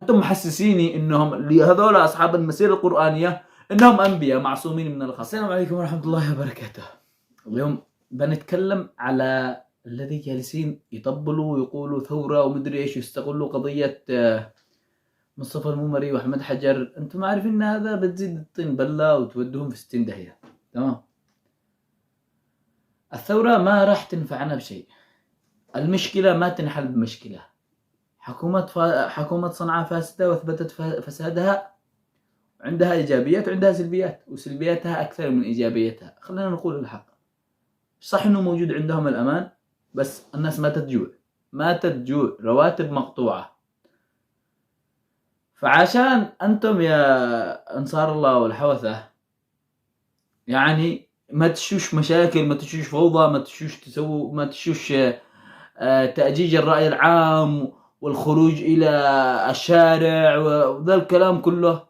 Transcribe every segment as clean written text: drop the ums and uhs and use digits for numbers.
أنتم محسسيني إنهم هذول أصحاب المسيرة القرآنية إنهم أنبياء معصومين من الخطأ. السلام عليكم ورحمة الله وبركاته. اليوم بنتكلم على الذي جالسين يطبلوا ويقولوا ثورة ومدري إيش، يستغلوا قضية مصطفى المومري وأحمد حجر. أنتم عارفين إن هذا بتزيد الطين بلة وتودهم في 60 داهية. تمام. الثورة ما راح تنفعنا بشيء. المشكلة ما تنحل بمشكلة. حكومة صنعاء فاسدة وأثبتت فسادها، عندها إيجابيات وعندها سلبيات، وسلبياتها أكثر من إيجابياتها. خلينا نقول الحق. صح إنه موجود عندهم الأمان، بس الناس ماتت جوع، رواتب مقطوعة. فعشان أنتم يا أنصار الله والحوثة يعني ما تشوش مشاكل، ما تشوش فوضى، ما تشوش تأجيج الرأي العام والخروج إلى الشارع وذا الكلام كله،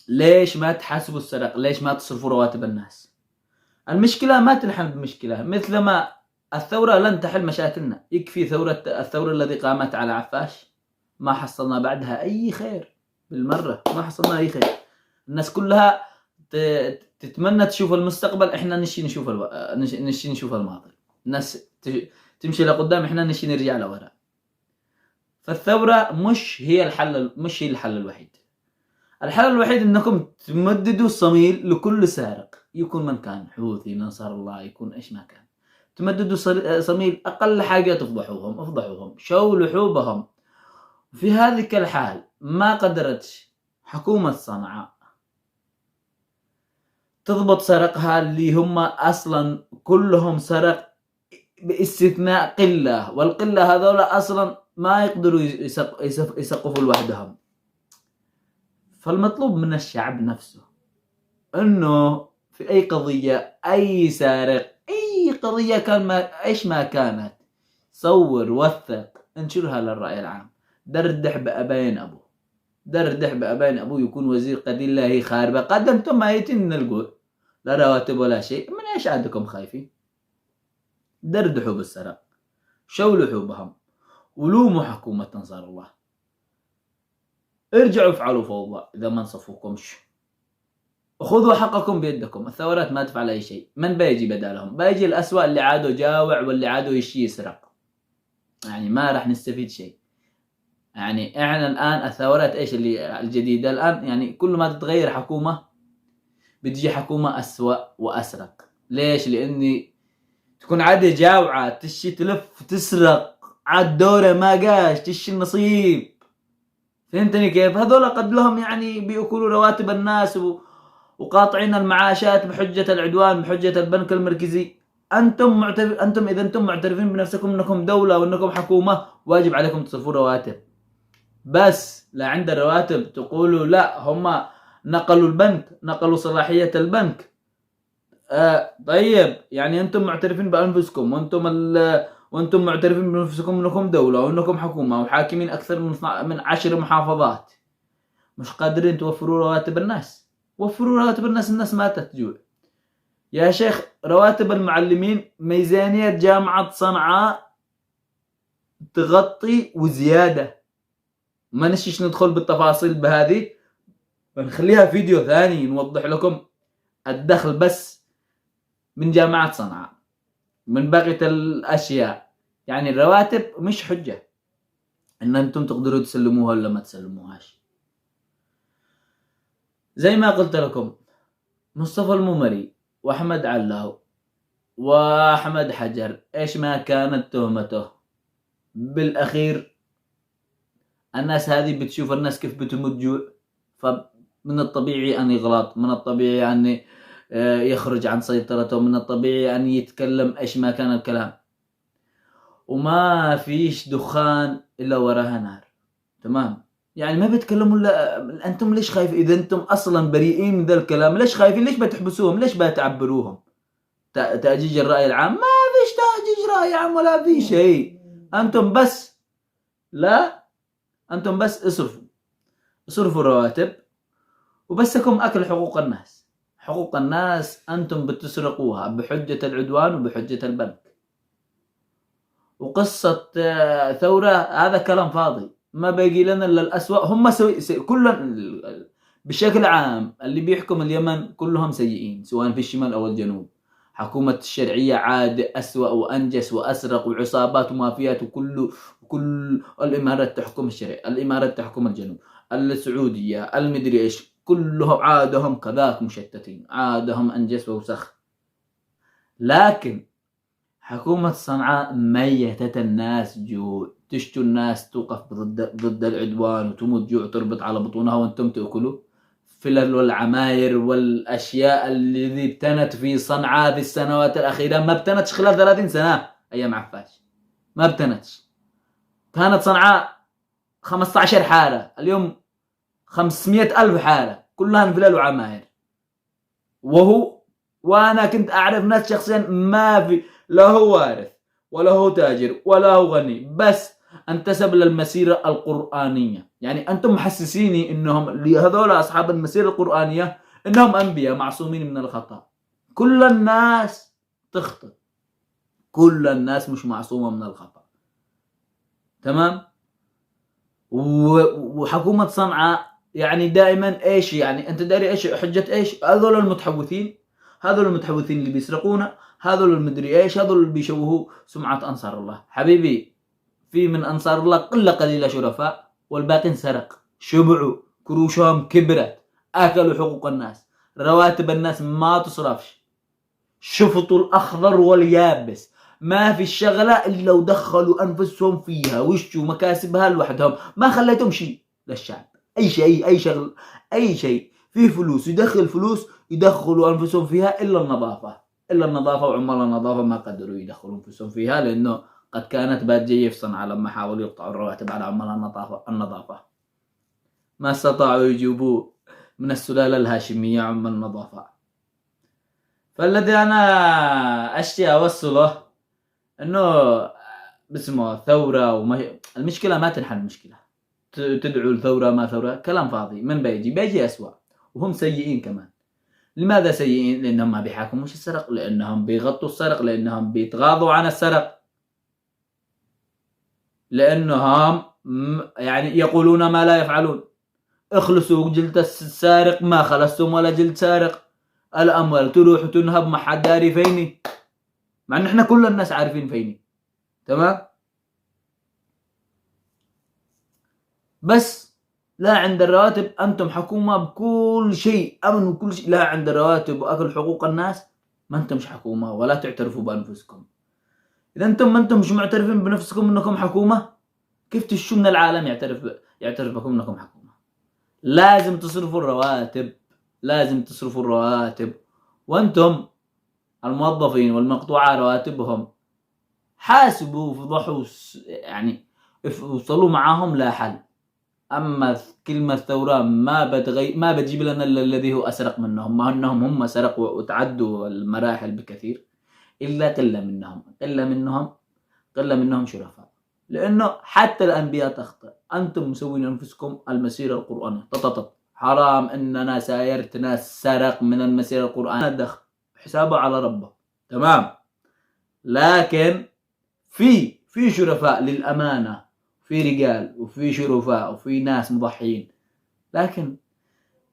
ليش ما تحاسبوا السرق؟ ليش ما تصرفوا رواتب الناس؟ المشكلة ما تنحل بمشكلة، مثل ما الثورة لن تحل مشاكلنا. يكفي الثورة الذي قامت على عفاش، ما حصلنا بعدها أي خير بالمرة، ما حصلنا أي خير. الناس كلها تتمنى تشوف المستقبل، إحنا نشي نشوف الماضي. الناس تمشي لقدام، إحنا نشي نرجع لورا. فالثورة مش هي الحل الوحيد. الحل الوحيد انكم تمددوا صميل لكل سارق، يكون من كان، حوثي، نصر الله، يكون ايش ما كان. تمددوا صميل، اقل حاجة افضحوهم، شو لحوبهم. في هذه الحال ما قدرتش حكومة صنعاء تضبط سرقها، اللي هم اصلا كلهم سرق باستثناء قلة، والقلة هذول اصلا ما يقدروا يسقفوا لوحدهم. فالمطلوب من الشعب نفسه انه في اي قضية، اي سارق، اي قضية كان ايش ما كانت، صور، وثق، انشرها للرأي العام. دردح بأبين ابوه يكون وزير قد الله خاربة. قد انتم ميتين من الجوع، لا رواتب ولا شيء، من ايش عندكم خايفين؟ دردحوا بالسرق، شولحوا بهم، ولوموا حكومة انصار الله. ارجعوا افعلوا فوضى اذا ما نصفوكمش، خذوا حقكم بيدكم. الثورات ما تفعل اي شيء. من بيجي بدالهم؟ بيجي الأسوأ اللي عادوا جاوع واللي عادوا يشي يسرق. يعني ما راح نستفيد شيء. يعني احنا الان الثورات ايش اللي الجديدة الان؟ يعني كل ما تتغير حكومة بتجي حكومة أسوأ وأسرق. ليش؟ لاني تكون عادة جاوعة، تشي تلف تسرق، عاد دوره ما قاش، تشي النصيب. فهمتني كيف؟ هذول قد لهم يعني بيأكلوا رواتب الناس وقاطعين المعاشات بحجة العدوان، بحجة البنك المركزي. أنتم إذا أنتم معترفين بنفسكم أنكم دولة وأنكم حكومة، واجب عليكم تصرفوا رواتب. بس لا عند الرواتب تقولوا لا هم نقلوا البنك، نقلوا صلاحية البنك. طيب يعني أنتم معترفين بأنفسكم، وأنتم معترفين بنفسكم أنكم دولة وأنكم حكومة وحاكمين أكثر من 10 محافظات، مش قادرين توفروا رواتب الناس. وفروا رواتب الناس ما تتجوع يا شيخ. رواتب المعلمين ميزانية جامعة صنعاء تغطي وزيادة. ما نشيش ندخل بالتفاصيل بهذه، بنخليها فيديو ثاني نوضح لكم الدخل بس من جامعة صنعاء من بقية الأشياء. يعني الرواتب مش حجة إن أنتم تقدروا تسلموها ولا ما تسلموهاش. زي ما قلت لكم، مصطفى المومري وأحمد علاو وأحمد حجر ايش ما كانت تهمته، بالأخير الناس هذه بتشوف الناس كيف بتموت جوع، فمن الطبيعي أن يغلط، من الطبيعي أن يخرج عن سيطرته، من الطبيعي أن يتكلم ايش ما كان الكلام. وما فيش دخان إلا وراها نار. تمام؟ يعني ما بيتكلموا الا انتم ليش خايفين؟ اذا انتم اصلا بريئين من ذا الكلام ليش خايفين؟ ليش بتحبسوهم؟ ليش بتعبروهم؟ تأجيج الرأي العام؟ ما فيش تأجيج رأي عام ولا في شيء. انتم بس اصرفوا رواتب وبسكم اكل حقوق الناس انتم بتسرقوها بحجة العدوان وبحجة البنك. وقصة ثورة هذا كلام فاضي. ما باقي لنا إلا الأسوأ. هم كل بشكل عام اللي بيحكم اليمن كلهم سيئين سواء في الشمال أو الجنوب. حكومة الشرعية عاد أسوأ وأنجس وأسرق وعصابات ومافيات كل الإمارات تحكم الشرعية، الإمارات تحكم الجنوب، السعودية، المدري إيش، كلهم عادهم كذاك مشتتين، عادهم أنجس ووسخ. لكن حكومة صنعاء ميتة الناس جوع، تشتوا الناس توقف ضد العدوان وتموت جوع تربط على بطونها وانتم تأكلوا. فلل والعماير والأشياء اللي ابتنت في صنعاء في السنوات الأخيرة ما ابتنتش خلال 30 سنة أيام عفاش، ما ابتنتش. كانت صنعاء 15 حارة، اليوم 500,000 حارة كلها فلل وعماير. وأنا كنت أعرف ناس شخصيا ما في لا هو وارث ولا هو تاجر ولا هو غني، بس انتسب للمسيرة القرآنية. يعني أنتم محسسيني إنهم هذول أصحاب المسيرة القرآنية إنهم أنبياء معصومين من الخطأ. كل الناس تخطئ، كل الناس مش معصومة من الخطأ، تمام. وحكومة صنعاء يعني دائما إيش، يعني أنت داري إيش حجة إيش؟ هذول المتحوثين، هذول المتحوثين اللي بيسرقونا، هذول المدري إيش، هذول اللي بيشوهوا سمعة أنصار الله. حبيبي في من أنصار الله قلة قليلة شرفاء والباقين سرق، شبعوا، كروشهم كبرت، أكلوا حقوق الناس، رواتب الناس ما تصرفش، شفطوا الأخضر واليابس، ما في الشغلة إلا ودخلوا أنفسهم فيها وشوا مكاسبها لوحدهم، ما خليتهم شيء للشعب. أي شيء، أي شغل، أي شيء فيه فلوس يدخل فلوس يدخلوا أنفسهم فيها إلا النظافة. إلا النظافة، وعمال النظافة ما قدروا يدخلوا أنفسهم فيها لأنه قد كانت بات جية في صنعاء لما حاولوا يقطعوا الرواتب على عمال النظافة ما استطاعوا يجيبوا من السلالة الهاشمية عمال النظافة. فالذي أنا أشتي أوصله إنه باسمه ثورة المشكلة ما تنحل المشكلة. تدعو الثورة ما ثورة كلام فاضي. من بيجي أسوأ وهم سيئين كمان. لماذا سيئين؟ لأنهم ما بيحاكموش السرق، لأنهم بيغطوا السرق، لأنهم بيتغاضوا عن السرق، لأنهم يعني يقولون ما لا يفعلون. اخلصوا جلد السارق، ما خلصتم ولا جلد سارق. الأموال تروح وتنهب ما حد داري فيني، مع ان احنا كل الناس عارفين فيني، تمام. بس لا عند الرواتب انتم حكومة بكل شيء، امن وكل شيء. لا عند الرواتب واكل حقوق الناس ما انتمش حكومة ولا تعترفوا بانفسكم. اذا انتم ما انتمش معترفين بنفسكم انكم حكومة، كيف تشوا من العالم يعترف بكم انكم حكومة؟ لازم تصرفوا الرواتب، لازم تصرفوا الرواتب. وانتم الموظفين والمقطوعة رواتبهم حاسبوا وفضحوا، يعني وصلوا معاهم لا حل. اما كلمة ثورة ما بتجيب لنا الا الذي هو اسرق منهم، ما انهم هم سرقوا وتعدوا المراحل بكثير، الا قلة منهم شرفاء. لانه حتى الانبياء تخطئ. انتم مسوين انفسكم المسيرة القرآنية. حرام اننا سايرت ناس سرق من المسيرة القرآنية دخل حسابه على ربه، تمام. لكن في شرفاء للأمانة، في رجال وفي شرفاء وفي ناس مضحيين، لكن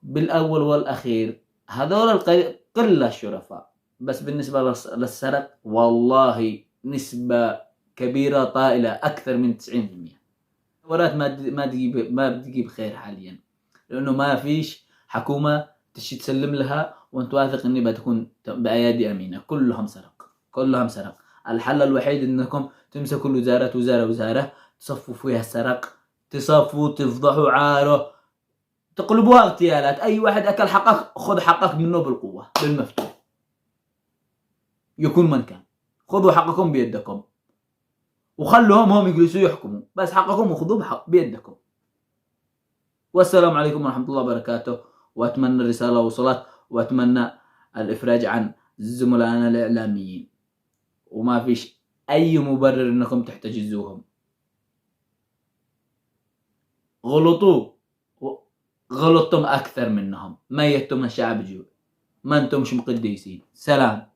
بالأول والأخير هذول قلة الشرفاء. بس بالنسبة للسرق والله نسبة كبيرة طائلة أكثر من 90%. ثورات ما بتجيب خير حاليا، لأنه ما فيش حكومة تسلم لها وانت واثق اني بتكون بأيادي أمينة. كلهم سرق. الحل الوحيد انكم تمسكوا وزارة تصفوا فيها السرق، تصفوا تفضحوا عاره، تقلبوها اغتيالات. اي واحد اكل حقك خذ حقك منه بالقوة بالمفتوح، يكون من كان. خذوا حقكم بيدكم وخلوهم هم يجلسوا يحكموا، بس حقكم وخذوه بيدكم. والسلام عليكم ورحمة الله وبركاته. وأتمنى الرسالة وصلت، وأتمنى الإفراج عن زملائنا الإعلاميين، وما فيش أي مبرر أنكم تحتجزوهم. غلطتم أكثر منهم، ميتم الشعب جوع، ما أنتمش مقدسين. سلام.